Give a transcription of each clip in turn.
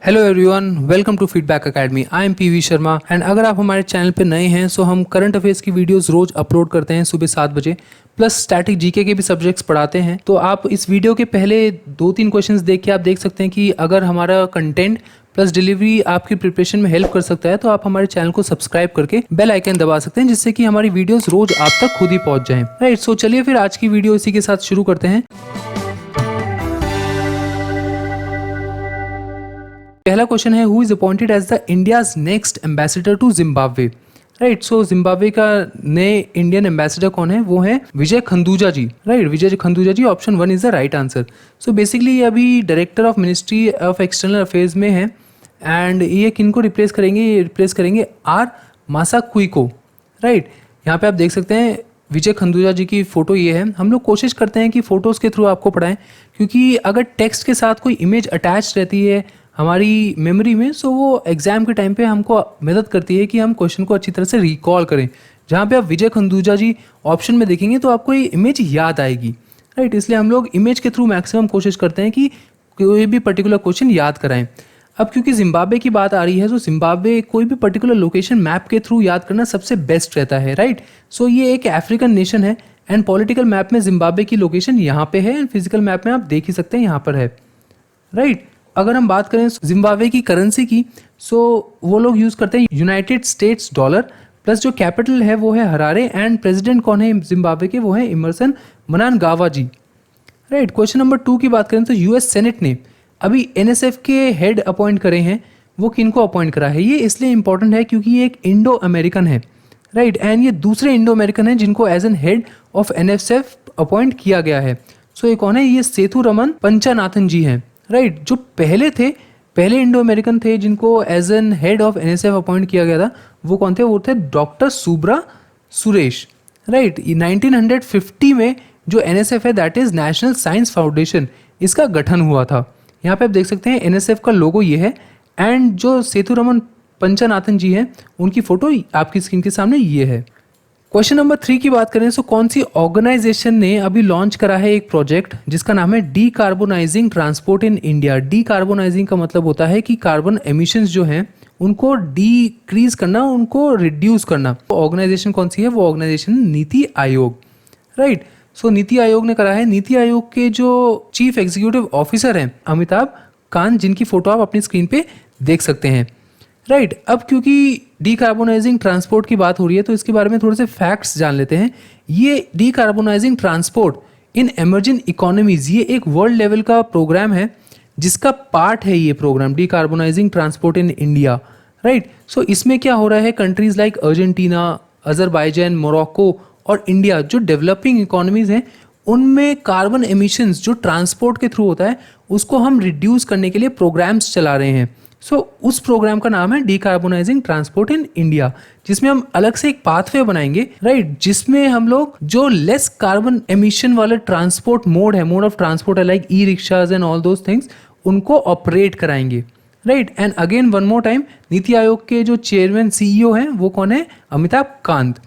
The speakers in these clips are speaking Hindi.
Hello everyone, welcome to Feedback Academy. I am PV Sharma and अगर आप हमारे चैनल पे नए हैं तो हम करंट अफेयर्स की वीडियोस रोज अपलोड करते हैं सुबह 7 बजे, प्लस स्टैटिक जीके के भी सब्जेक्ट्स पढ़ाते हैं। तो आप इस वीडियो के पहले 2-3 क्वेश्चंस देख के आप देख सकते हैं कि अगर हमारा कंटेंट प्लस डिलीवरी आपकी प्रिपरेशन में हेल्प कर सकता है तो आप हमारे चैनल को सब्सक्राइब करके बेल आइकन दबा सकते हैं, जिससे कि हमारी वीडियोस रोज आप तक खुद ही पहुंच जाएं। राइट, सो चलिए फिर आज की वीडियो इसी के साथ शुरू करते हैं। पहला क्वेश्चन है, who is appointed as the India's next ambassador to Zimbabwe. Right, so Zimbabwe का नए इंडियन एम्बेसडर कौन है? वो है Vijay Khanduja ji. Right, Vijay Khanduja ji, option 1 is the right answer. So basically अभी director of ministry of external affairs में है एंड ये किनको रिप्लेस करेंगे? ये रिप्लेस करेंगे आर मासाकुई को। राइट, यहाँ पे आप देख सकते हैं विजय खंदूजा जी की फोटो ये है। हम लोग कोशिश करते हैं कि फोटोज़ के थ्रू आपको पढ़ाएं, क्योंकि अगर टेक्स्ट के साथ कोई इमेज अटैच रहती है हमारी मेमोरी में, सो वो एग्जाम के टाइम पे हमको मदद करती है कि हम क्वेश्चन को अच्छी तरह से रिकॉल करें। जहाँ पे आप विजय खंदूजा जी ऑप्शन में देखेंगे तो आपको ये इमेज याद आएगी। राइट, इसलिए हम लोग इमेज के थ्रू मैक्सिमम कोशिश करते हैं कि कोई भी पर्टिकुलर क्वेश्चन याद कराएं। अब क्योंकि जिम्बाब्वे की बात आ रही है तो जिम्बाब्वे कोई भी पर्टिकुलर लोकेशन मैप के थ्रू याद करना सबसे बेस्ट रहता है। राइट, सो ये एक अफ्रीकन नेशन है एंड पॉलिटिकल मैप में जिम्बाब्वे की लोकेशन यहाँ पे है एंड फिजिकल मैप में आप देख ही सकते हैं यहाँ पर है। राइट, अगर हम बात करें जिम्बाब्वे की करेंसी की, सो वो लोग यूज़ करते हैं यूनाइटेड स्टेट्स डॉलर, प्लस जो कैपिटल है वो है हरारे एंड प्रेसिडेंट कौन है जिम्बाब्वे के? वो है इमरसन मनांगावा जी। राइट, क्वेश्चन नंबर 2 की बात करें तो यूएस सेनेट ने अभी एनएसएफ के हेड अपॉइंट करे हैं। वो किनको अपॉइंट करा है? ये इसलिए इंपॉर्टेंट है क्योंकि ये एक इंडो अमेरिकन है। राइट, एंड ये दूसरे इंडो अमेरिकन है जिनको as an head of NSF appoint किया गया है। सो ये कौन है? ये सेथुरमन पंचानाथन जी हैं। राइट, जो पहले इंडो अमेरिकन थे जिनको as an head of NSF appoint किया गया था, वो कौन थे? वो थे डॉक्टर सुब्रा सुरेश। राइट, 1950 में जो एनएसएफ है that is national science foundation, इसका गठन हुआ था। यहाँ पे आप देख सकते हैं एनएसएफ का लोगो ये है एंड जो सेथुरमन पंचानाथन जी हैं उनकी फोटो आपकी स्क्रीन के सामने ये है। क्वेश्चन नंबर 3 की बात करें तो कौन सी ऑर्गेनाइजेशन ने अभी लॉन्च करा है एक प्रोजेक्ट जिसका नाम है decarbonising transport in India. Decarbonising का मतलब होता है कि कार्बन एमिशंस जो हैं उनको डिक्रीज करना, उनको रिड्यूस करना। तो ऑर्गेनाइजेशन कौन सी है? वो ऑर्गेनाइजेशन नीति आयोग। राइट, सो नीति आयोग ने करा है। नीति आयोग के जो चीफ एग्जीक्यूटिव ऑफिसर हैं अमिताभ कांत, जिनकी फोटो आप अपनी स्क्रीन पे देख सकते हैं। राइट, अब क्योंकि डीकार्बोनाइजिंग ट्रांसपोर्ट की बात हो रही है तो इसके बारे में थोड़े से फैक्ट्स जान लेते हैं। ये डीकार्बोनाइजिंग ट्रांसपोर्ट इन एमर्जिंग इकोनॉमीज, ये एक वर्ल्ड लेवल का प्रोग्राम है जिसका पार्ट है ये programme decarbonising transport in India. Right, so इसमें क्या हो रहा है? Countries like Argentina, Azerbaijan, Morocco और इंडिया जो डेवलपिंग इकोनॉमीज हैं उनमें कार्बन एमिशंस जो ट्रांसपोर्ट के थ्रू होता है उसको हम रिड्यूस करने के लिए प्रोग्राम्स चला रहे हैं। सो उस प्रोग्राम का नाम है डीकार्बोनाइजिंग ट्रांसपोर्ट इन इंडिया, जिसमें हम अलग से एक पाथवे बनाएंगे। राइट, जिसमें हम लोग जो लेस कार्बन एमिशन वाले ट्रांसपोर्ट मोड ऑफ ट्रांसपोर्ट है like E rickshaws and all those things, उनको ऑपरेट कराएंगे। Right, and again one more time, NITI Aayog के जो चेयरमैन सीईओ हैं वो कौन है? अमिताभ कांत।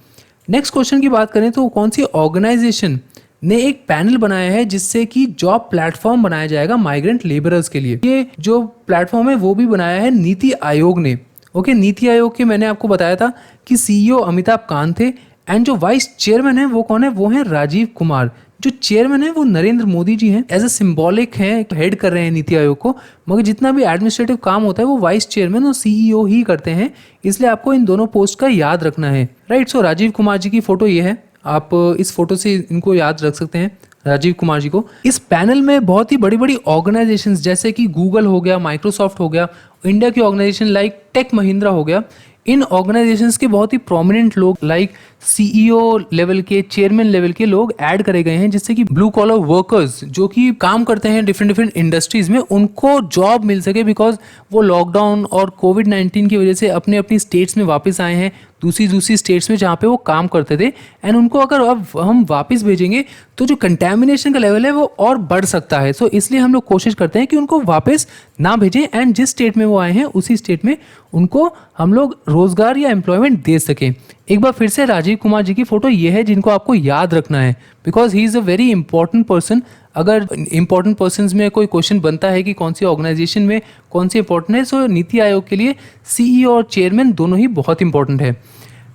नेक्स्ट क्वेश्चन की बात करें तो कौन सी ऑर्गेनाइजेशन ने एक पैनल बनाया है जिससे कि जॉब प्लेटफॉर्म बनाया जाएगा माइग्रेंट लेबरर्स के लिए? ये जो प्लेटफॉर्म है वो भी बनाया है नीति आयोग ने। ओके, नीति आयोग के मैंने आपको बताया था कि सीईओ अमिताभ कांत थे एंड जो वाइस चेयरमैन है वो कौन है? वो है राजीव कुमार। जो चेयरमैन है वो नरेंद्र मोदी जी हैं, एज ए सिंबॉलिक है, हेड कर रहे हैं नीति आयोग को, मगर जितना भी एडमिनिस्ट्रेटिव काम होता है वो वाइस चेयरमैन और सीईओ ही करते हैं, इसलिए आपको इन दोनों पोस्ट का याद रखना है। राइट, सो राजीव कुमार जी की फोटो ये है, आप इस फोटो से इनको याद रख सकते हैं, राजीव कुमार जी को। इस पैनल में बहुत ही बड़ी बड़ी ऑर्गेनाइजेशंस जैसे कि गूगल हो गया, माइक्रोसॉफ्ट हो गया, इंडिया की ऑर्गेनाइजेशन लाइक टेक महिंद्रा हो गया, इन ऑर्गेनाइजेशंस के बहुत ही प्रोमिनेंट लोग लाइक सीईओ लेवल के, चेयरमैन लेवल के लोग ऐड करे गए हैं, जिससे कि ब्लू कॉलर वर्कर्स जो कि काम करते हैं डिफरेंट इंडस्ट्रीज में उनको जॉब मिल सके, बिकॉज वो लॉकडाउन और कोविड-19 की वजह से अपने अपनी स्टेट्स में वापस आए हैं, दूसरी स्टेट्स में जहाँ पे वो काम करते थे, एंड उनको अगर अब हम वापस भेजेंगे तो जो कंटेमिनेशन का लेवल है वो और बढ़ सकता है। सो इसलिए हम लोग कोशिश करते हैं कि उनको वापस ना भेजें एंड जिस स्टेट में वो आए हैं उसी स्टेट में उनको हम लोग रोजगार या एम्प्लॉयमेंट दे सकें। एक बार फिर से राजीव कुमार जी की फोटो ये है जिनको आपको याद रखना है, because he is a very important person अगर इंपॉर्टेंट पर्सन्स में कोई क्वेश्चन बनता है कि कौन सी ऑर्गेनाइजेशन में कौन सी इंपॉर्टेंट है, सो नीति आयोग के लिए सीईओ और चेयरमैन दोनों ही बहुत इंपॉर्टेंट है।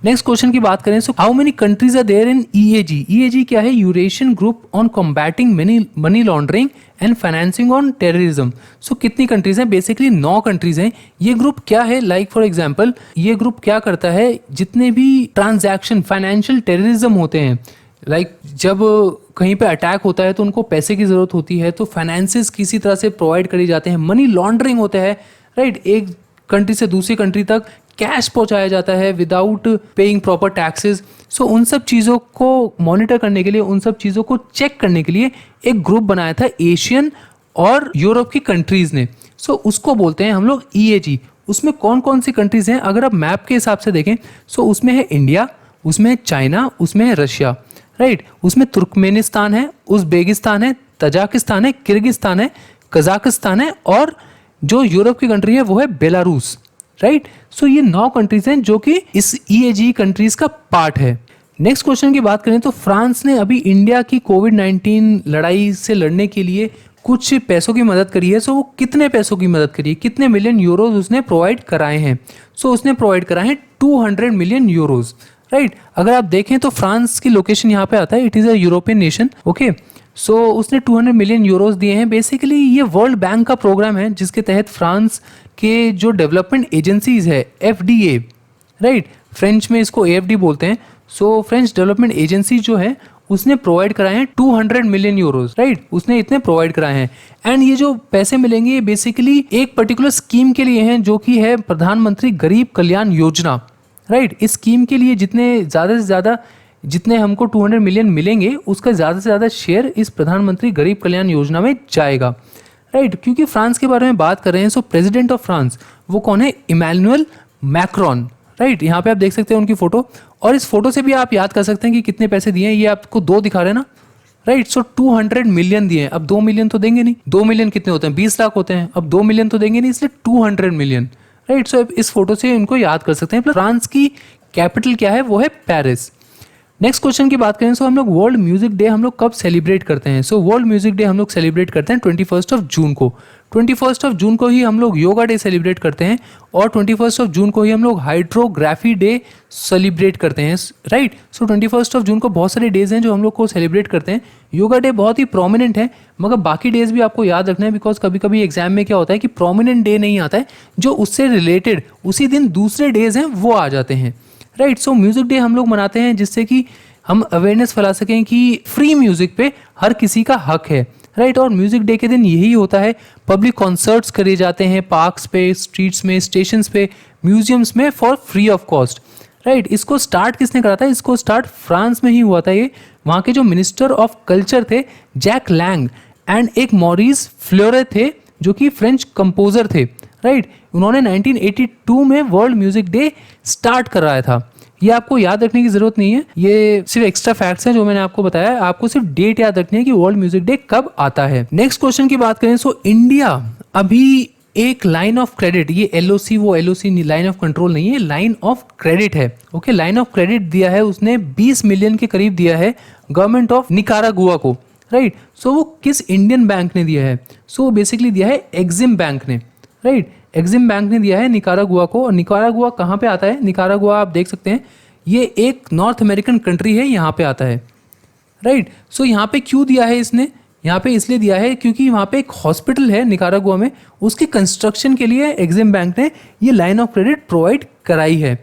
नेक्स्ट क्वेश्चन की बात करें, so how many countries are there in EAG. EAG क्या है? Eurasian group on combating money laundering and financing on terrorism. So कितनी कंट्रीज हैं? बेसिकली 9 कंट्रीज हैं। ये ग्रुप क्या है? लाइक फॉर एग्जांपल ये ग्रुप क्या करता है, जितने भी ट्रांजैक्शन फाइनेंशियल टेररिज्म होते हैं, लाइक जब कहीं पे अटैक होता है तो उनको पैसे की जरूरत होती है, तो फाइनेंसेस किसी तरह से प्रोवाइड करी जाते हैं, मनी लॉन्ड्रिंग होता है, राइट, एक कंट्री से दूसरी कंट्री तक कैश पहुंचाया जाता है विदाउट पेइंग प्रॉपर टैक्सेस। सो उन सब चीज़ों को मॉनिटर करने के लिए, उन सब चीज़ों को चेक करने के लिए एक ग्रुप बनाया था एशियन और यूरोप की कंट्रीज़ ने। सो उसको बोलते हैं हम लोग ईएजी। उसमें कौन कौन सी कंट्रीज़ हैं? अगर आप मैप के हिसाब से देखें, सो उसमें है इंडिया, उसमें है चाइना, उसमें है रशिया, राइट, उसमें तुर्कमेनिस्तान है, उज़्बेकिस्तान है, तजाकिस्तान है, किर्गिस्तान है, कजाकिस्तान है, और जो यूरोप की कंट्री है वो है बेलारूस, राइट। सो ये 9 कंट्रीज हैं जो कि इस ईएजी कंट्रीज का पार्ट है। नेक्स्ट क्वेश्चन की बात करें तो फ्रांस ने अभी इंडिया की कोविड-19 लड़ाई से लड़ने के लिए कुछ पैसों की मदद करी है। सो वो कितने पैसों की मदद करी है, कितने मिलियन यूरोज उसने प्रोवाइड कराए हैं? सो उसने प्रोवाइड कराए हैं 200 मिलियन यूरोज, राइट। अगर आप देखें तो फ्रांस की लोकेशन यहाँ पे आता है, it is a European nation, okay. So उसने 200 मिलियन यूरोज दिए हैं। बेसिकली ये वर्ल्ड बैंक का प्रोग्राम है जिसके तहत फ्रांस के जो डेवलपमेंट एजेंसीज है, एफडीए, राइट, फ्रेंच में इसको एएफडी बोलते हैं। सो फ्रेंच डेवलपमेंट एजेंसी जो है उसने प्रोवाइड कराए हैं 200 मिलियन यूरोज, राइट, उसने इतने प्रोवाइड कराए हैं। एंड ये जो पैसे मिलेंगे ये बेसिकली एक पर्टिकुलर स्कीम के लिए हैं जो कि है प्रधानमंत्री गरीब कल्याण योजना, राइट। इस स्कीम के लिए जितने ज़्यादा से ज़्यादा जितने हमको 200 मिलियन मिलेंगे उसका ज़्यादा से ज़्यादा शेयर इस प्रधानमंत्री गरीब कल्याण योजना में जाएगा, राइट। क्योंकि फ्रांस के बारे में बात कर रहे हैं, सो प्रेसिडेंट ऑफ फ्रांस वो कौन है? Emmanuel Macron, right. यहाँ पे आप देख सकते हैं उनकी फोटो, और इस फोटो से भी आप याद कर सकते हैं कि कितने पैसे दिए हैं। ये आपको 2 दिखा रहे हैं ना, राइट। सो 200 मिलियन दिए हैं। अब 2 मिलियन तो देंगे नहीं, 2 मिलियन कितने होते हैं? 20 लाख होते हैं। अब 2 मिलियन तो देंगे नहीं, इसलिए 200 मिलियन, राइट। सो इस फोटो से इनको याद कर सकते हैं। फ्रांस की कैपिटल क्या है? वो है पेरिस। नेक्स्ट क्वेश्चन की बात करें, सो हम लोग वर्ल्ड म्यूजिक डे हम लोग कब सेलिब्रेट करते हैं? सो वर्ल्ड म्यूजिक डे हम लोग सेलिब्रेट करते हैं 21 जून को। 21 जून को ही हम लोग योगा डे सेलिब्रेट करते हैं, और 21 जून को ही हम लोग हाइड्रोग्राफी डे सेलिब्रेट करते हैं, राइट। सो 21 जून को बहुत सारे डेज हैं जो हम लोग को सेलिब्रेट करते हैं। योगा डे बहुत ही प्रोमिनेंट है, मगर बाकी डेज भी आपको याद रखना है, बिकॉज कभी कभी एग्जाम में क्या होता है कि प्रोमिनेंट डे नहीं आता है, जो उससे रिलेटेड उसी दिन दूसरे डेज हैं वो आ जाते हैं, राइट। सो म्यूजिक डे हम लोग मनाते हैं जिससे कि हम अवेयरनेस फैला सकें कि फ्री म्यूजिक पे हर किसी का हक है, राइट। और म्यूजिक डे के दिन यही होता है, पब्लिक कॉन्सर्ट्स करे जाते हैं पार्क्स पे, स्ट्रीट्स में, स्टेशंस पे, म्यूजियम्स में for free of cost, right. इसको स्टार्ट किसने करा था? इसको स्टार्ट फ्रांस में ही हुआ था। ये वहाँ के जो मिनिस्टर ऑफ कल्चर थे जैक लैंग, एंड एक मॉरिस फ्लोरे थे जो कि फ्रेंच कंपोजर थे, राइट। उन्होंने 1982 में वर्ल्ड म्यूजिक डे स्टार्ट कराया था। ये आपको याद रखने की जरूरत नहीं है, ये सिर्फ एक्स्ट्रा फैक्ट्स हैं जो मैंने आपको बताया। आपको सिर्फ डेट याद रखनी है कि वर्ल्ड म्यूजिक डे कब आता है। नेक्स्ट क्वेश्चन की बात करें, सो इंडिया अभी एक लाइन ऑफ क्रेडिट, ये एलओसी वो एलओसी लाइन ऑफ कंट्रोल नहीं है, लाइन ऑफ क्रेडिट है, ओके। लाइन ऑफ क्रेडिट दिया है उसने 20 मिलियन के करीब दिया है गवर्नमेंट ऑफ निकारागुआ को, राइट। सो वो किस इंडियन बैंक ने दिया है? सो बेसिकली दिया है एग्जिम बैंक ने, राइट। एग्जिम बैंक ने दिया है निकारागुआ को। और निकारागुआ कहाँ पे आता है? निकारागुआ आप देख सकते हैं ये एक नॉर्थ अमेरिकन कंट्री है, यहाँ पे आता है, राइट। सो यहाँ पे क्यों दिया है इसने? यहाँ पे इसलिए दिया है क्योंकि वहाँ पे एक हॉस्पिटल है निकारागुआ में, उसके कंस्ट्रक्शन के लिए एग्जिम बैंक ने ये लाइन ऑफ क्रेडिट प्रोवाइड कराई है,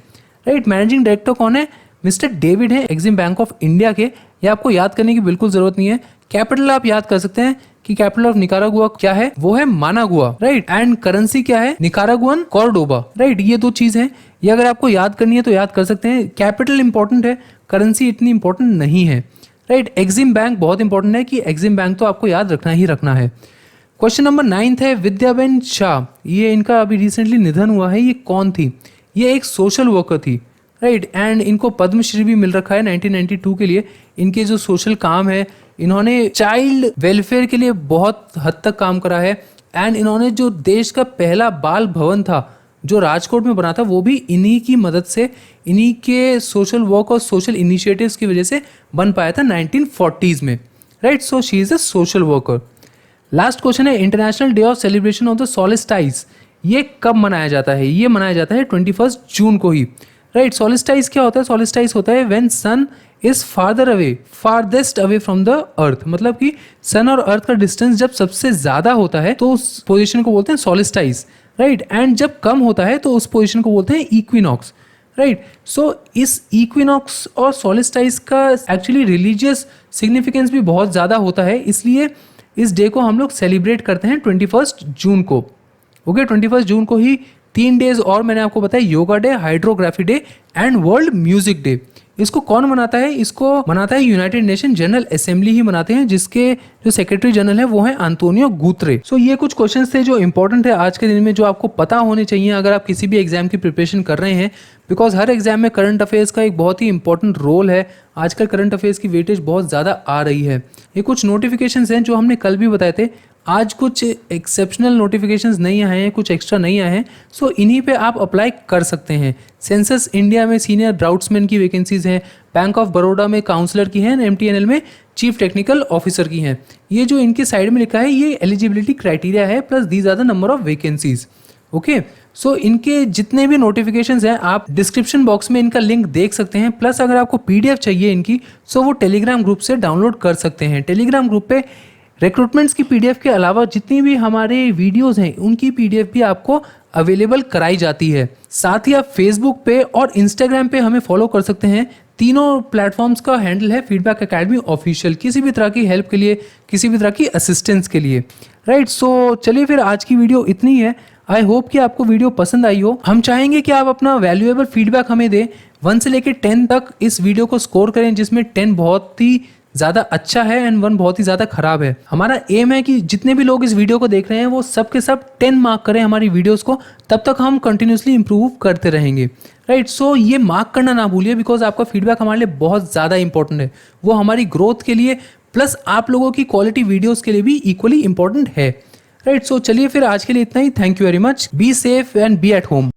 राइट। मैनेजिंग डायरेक्टर कौन है? मिस्टर डेविड है एग्जिम बैंक ऑफ इंडिया के। ये आपको याद करने की बिल्कुल जरूरत नहीं है। कैपिटल आप याद कर सकते हैं कि कैपिटल ऑफ निकारागुआ क्या है? वो है मानागुआ, राइट। एंड करेंसी क्या है? निकारागुअन कॉर्डोबा, राइट। ये 2 चीज हैं, ये अगर आपको याद करनी है तो याद कर सकते हैं। कैपिटल इंपॉर्टेंट है, करेंसी इतनी इंपॉर्टेंट नहीं है, राइट। एग्जिम बैंक बहुत इंपॉर्टेंट है कि एग्जिम बैंक तो आपको याद रखना ही रखना है। क्वेश्चन नंबर 9 है विद्याबेन शाह, ये इनका अभी रिसेंटली निधन हुआ है। ये कौन थी? ये एक सोशल वर्कर थी, राइट। एंड इनको पद्मश्री भी मिल रखा है 1992 के लिए। इनके जो सोशल काम है, इन्होंने चाइल्ड वेलफेयर के लिए बहुत हद तक काम करा है। एंड इन्होंने जो देश का पहला बाल भवन था जो राजकोट में बना था, वो भी इन्हीं की मदद से, इन्हीं के सोशल वर्क और सोशल इनिशिएटिव्स की वजह से बन पाया था 1940s में, right, so she is a social worker. Last question है international day of celebration of the solstice, ये कब मनाया जाता है? ये मनाया जाता है 21 जून को ही। राइट, सोलिस्टाइज क्या होता है? सोलिस्टाइज होता है when sun is farthest away from the earth, मतलब कि सन और अर्थ का डिस्टेंस जब सबसे ज्यादा होता है तो उस पोजिशन को बोलते हैं सोलिस्टाइज। राइट, एंड जब कम होता है तो उस पोजिशन को बोलते हैं इक्विनॉक्स। राइट, सो इस इक्विनॉक्स और सोलिस्टाइज का एक्चुअली रिलीजियस सिग्निफिकेंस भी बहुत ज़्यादा होता है, इसलिए इस डे को हम लोग सेलिब्रेट करते हैं 21 जून को। ओके, 21 जून को ही 3 डेज और मैंने आपको बताया, yoga day, hydrography day and world music day. इसको कौन मनाता है? इसको मनाता है यूनाइटेड नेशन जनरल असेंबली ही मनाते हैं, जिसके जो सेक्रेटरी जनरल है वो है एंटोनियो गुतरे। सो ये कुछ क्वेश्चंस थे जो इंपॉर्टेंट है आज के दिन में, जो आपको पता होने चाहिए अगर आप किसी भी एग्जाम की प्रिपरेशन कर रहे हैं, बिकॉज हर एग्जाम में करंट अफेयर्स का एक बहुत ही इंपॉर्टेंट रोल है। आजकल करंट अफेयर्स की वेटेज बहुत ज़्यादा आ रही है। ये कुछ नोटिफिकेशंस हैं जो हमने कल भी बताए थे, आज कुछ एक्सेप्शनल नोटिफिकेशंस नहीं आए हैं, कुछ एक्स्ट्रा नहीं आए हैं, सो इन्हीं पे आप अप्लाई कर सकते हैं। सेंसस इंडिया में सीनियर ड्राउट्समैन की वैकेंसीज हैं, बैंक ऑफ बड़ौदा में काउंसलर की हैं, एमटीएनएल में चीफ टेक्निकल ऑफिसर की हैं। ये जो इनके साइड में लिखा है ये एलिजिबिलिटी क्राइटेरिया है, plus these are the number of vacancies. Okay, so इनके जितने भी नोटिफिकेशंस हैं आप डिस्क्रिप्शन बॉक्स में इनका लिंक देख सकते हैं, प्लस अगर आपको पीडीएफ चाहिए इनकी सो वो टेलीग्राम ग्रुप से डाउनलोड कर सकते हैं। टेलीग्राम ग्रुप पे रिक्रूटमेंट्स की पीडीएफ के अलावा जितनी भी हमारे वीडियोस हैं उनकी पीडीएफ भी आपको अवेलेबल कराई जाती है। साथ ही आप फेसबुक पे और इंस्टाग्राम पे हमें फॉलो कर सकते हैं। तीनों प्लेटफॉर्म्स का हैंडल है फीडबैक एकेडमी ऑफिशियल, किसी भी तरह की हेल्प के लिए, किसी भी तरह की असिस्टेंस के लिए। राइट, सो चलिए फिर आज की वीडियो इतनी है। आई होप कि आपको वीडियो पसंद आई हो। हम चाहेंगे कि आप अपना वैल्यूएबल फीडबैक हमें दें। 1 से लेकर 10 तक इस वीडियो को स्कोर करें, जिसमें 10 बहुत ही ज़्यादा अच्छा है एंड 1 बहुत ही ज़्यादा खराब है। हमारा एम है कि जितने भी लोग इस वीडियो को देख रहे हैं वो सब के सब 10 मार्क करें हमारी वीडियोस को, तब तक हम कंटिन्यूसली इंप्रूव करते रहेंगे। राइट, सो ये मार्क करना ना भूलिए, बिकॉज आपका फीडबैक हमारे लिए बहुत ज़्यादा इंपॉर्टेंट है। वो हमारी ग्रोथ के लिए प्लस आप लोगों की क्वालिटी वीडियोज़ के लिए भी इक्वली इंपॉर्टेंट है। राइट, सो चलिए फिर आज के लिए इतना ही। Thank you very much. Be safe and be at home.